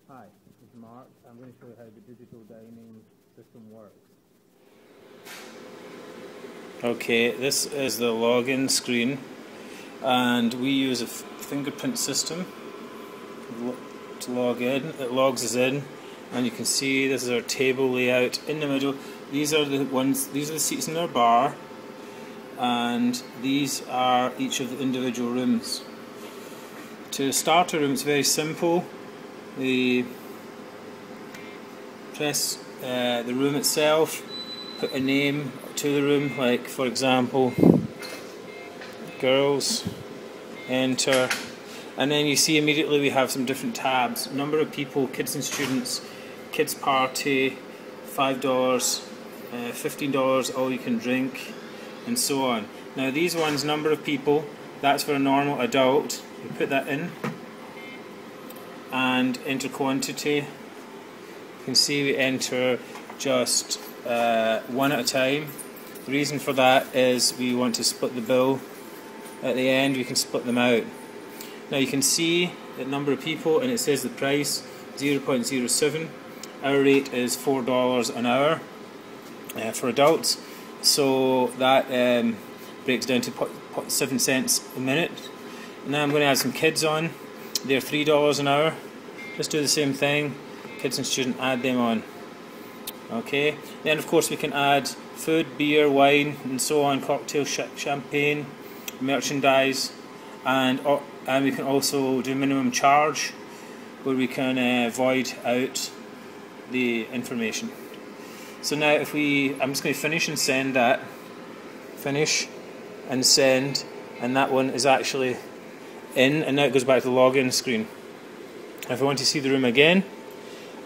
Hi, this is Mark. I'm going to show you how the digital dining system works. Okay, this is the login screen, and we use a fingerprint system to log in. It logs us in, and you can see this is our table layout in the middle. These are the seats in our bar, and these are each of the individual rooms. To start a room, it's very simple. We press the room itself, put a name to the room, like for example girls, enter, and then you see immediately we have some different tabs: number of people, kids and students, kids party, $5, $15 all you can drink, and so on. Now these ones, number of people, that's for a normal adult. You put that in and enter quantity. You can see we enter just one at a time. The reason for that is we want to split the bill. At the end we can split them out. Now you can see the number of people, and it says the price 0.07. Our rate is $4 an hour for adults, so that breaks down to 7 cents a minute. Now I'm going to add some kids on. They're $3 an hour. Just do the same thing. Kids and student, add them on. Okay. Then of course we can add food, beer, wine, and so on, cocktail, champagne, merchandise, and we can also do minimum charge, where we can void out the information. So now I'm just going to finish and send that. Finish and send, and that one is actually in, and now it goes back to the login screen. If I want to see the room again,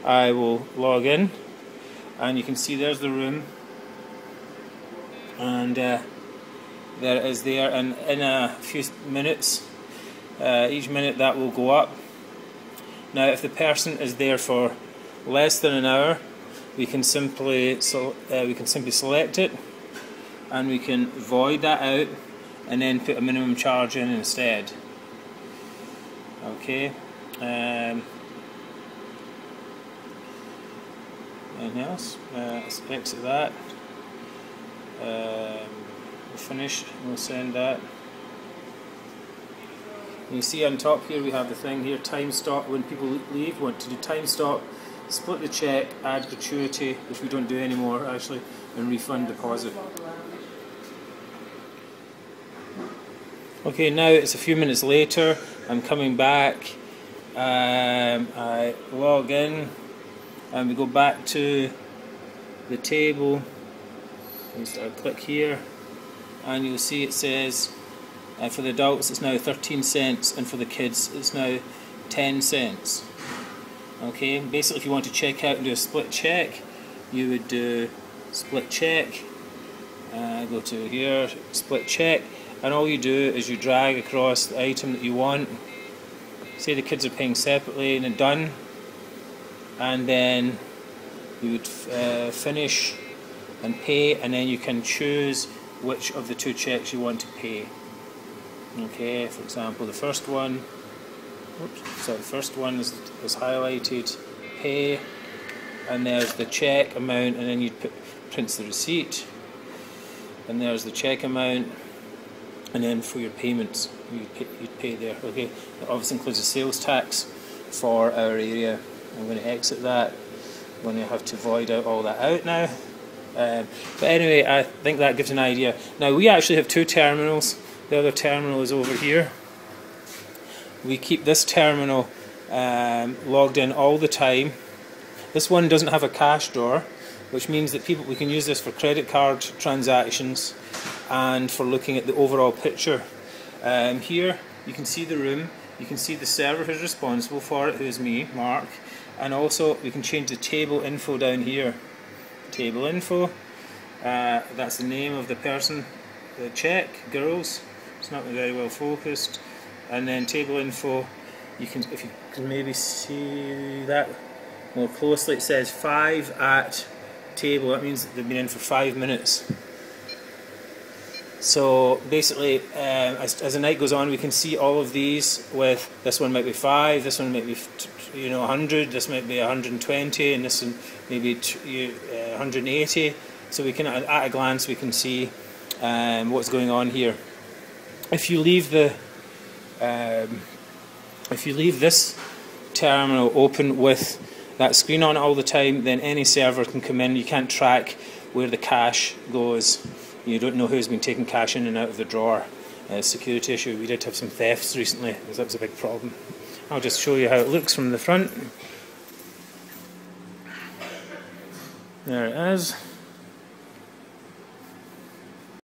I will log in, and you can see there's the room, and there it is there, and in a few minutes, each minute that will go up. Now if the person is there for less than an hour, we can simply select it, and we can void that out and then put a minimum charge in instead. Okay. Anything else? Let's exit that. We'll finish. We'll send that. You see on top here we have the thing here, time stop. When people leave, we want to do time stop, split the check, add gratuity, which we don't do anymore actually, and refund deposit. Okay, now it's a few minutes later. I'm coming back. I log in, and we go back to the table. I'll click here, and you'll see it says for the adults it's now 13 cents, and for the kids it's now 10 cents. Okay, basically if you want to check out and do a split check, you would do split check, go to here, split check, and all you do is you drag across the item that you want. Say the kids are paying separately, and then done, and then you would finish and pay, and then you can choose which of the two checks you want to pay. Okay, for example the first one, the first one is highlighted, pay, and there's the check amount, and then you'd print the receipt, and there's the check amount, and then for your payments you'd pay there. Okay, that obviously includes the sales tax for our area. I'm going to exit that. I'm going to have to void out all that out now. But anyway, I think that gives an idea. Now we actually have two terminals. The other terminal is over here. We keep this terminal logged in all the time. This one doesn't have a cash drawer, which means that we can use this for credit card transactions and for looking at the overall picture. Here you can see the room, you can see the server who's responsible for it, who is me, Mark, and also we can change the table info down here. Table info, that's the name of the person, the check, girls, it's not very well focused, and then table info, if you can maybe see that more closely, it says 5 at table. That means that they've been in for 5 minutes. So basically, as the night goes on, we can see all of these. With this one might be 5, this one might be 100, this might be 120, and this one maybe 180. So we can, at a glance, we can see what's going on here. If you leave this terminal open with that screen on all the time, then any server can come in. You can't track where the cash goes. You don't know who's been taking cash in and out of the drawer. Security issue. We did have some thefts recently, because that was a big problem. I'll just show you how it looks from the front. There it is.